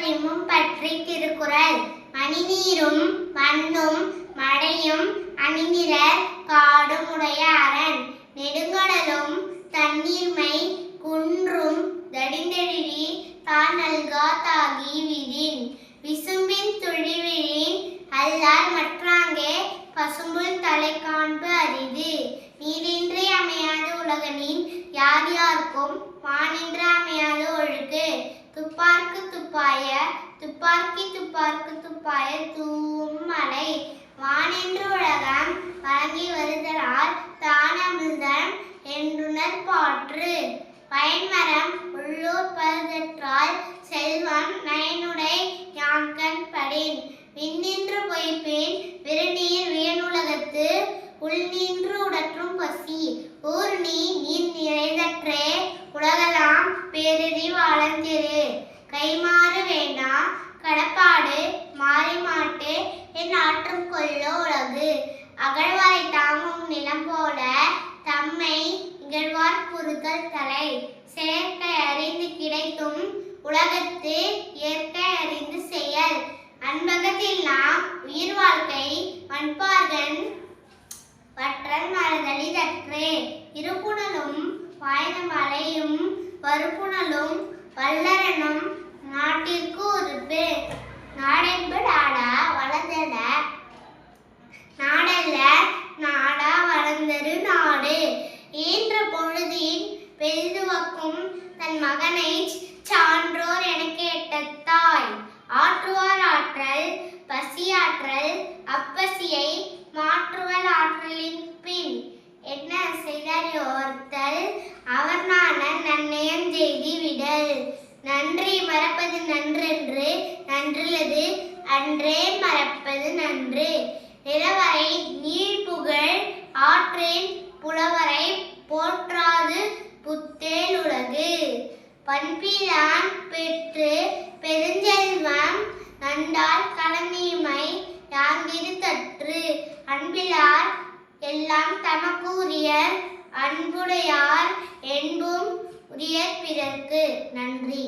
பொலிமும் பற்றி திருக்குறள். மணிநீரும் மண்ணும் மழையும் அணிநிரர் காடும் உடைய அரண். நெடுங்கடலும் தண்ணீர்மை குன்றும் தடிந்தெழிலி தான் நல்கா தாகி விதின். விசும்பின் துழிவிழின் அல்லால் மற்றாங்கே பசும்புல் தலை காண்பு அரிது. நீரின்றி அமையாது உலகனின் யார் யார்க்கும் வானின்று அமையாது ஒழுகு. துப்பார்க்கு துப்பாய துப்பார்க்கி துப்பார்க்கு துப்பாய தூவும் மழை. வானென்று உலகம் வழங்கி வருதலால் தான் அமிழ்தம் என்றுணர் பாற்று. பயன்மரம் உள்ளூர் பழுதற்றால் செல்வம் நயனுடை யான்கண் படின். விண்ணின்று பொய்ப்பின் விருநீர் வியனுலகத்து உள்நின்று உடற்றும் பசி. ஊர் நீர் நிறைதற்றே உலகலாம் பேரிறிவு அளந்திரு. கைமாறு வேண்டா கடப்பாடு மாறி மாட்டு என் ஆற்றும் கொல்லோ உலகு. அகழ்வாரை தாங்கும் நிலம் போல தம்மை இகழ்வார் புறுதல் தலை. செயற்கை அறிந்து கிடைத்தும் உலகத்து இயற்கை அறிந்து செயல். அன்பகத்தில் நாம் உயிர் வாழ்க்கை வன்பார்கன் வற்றல் மறுதலி தற்றே. இருப்புணலும் வாய்ந்த மலையும் வறுப்புணலும் வல்லரனும் நாட்டிற்கு உறுப்பு. நாடென்பு நாடா வளர்ந்தன நாடல்ல நாடா வளர்ந்தரு நாடு. ஈன்ற பொழுதின் பெரிதுவக்கும் தன் மகனை சான்றோர் என கேட்ட தாய். ஆற்றுவார் ஆற்றல் பசியாற்றல் அப்பசியை மாற்றுவல் ஆற்றலின் பின். என்ன செய்தார் ஓர்த்தல் அவர் நாண நன்னயம் செய்தி விடல். நன்றி மறப்பது நன்றென்று நன்றுள்ளது அன்றே மறப்பது நன்று. நிலவரை நீர் புகழ் ஆற்றின் புலவரை போற்றாது புத்தேல் உலகு. பண்பிலான் பெற்று பெருஞ்செல்வம் நண்டால் கடமையுமை யாங்கிரு தற்று. அன்பிலார் எல்லாம் தமக்கு உரியர் அன்புடையார் என்பும் உரியர் பிறர்க்கு. நன்றி.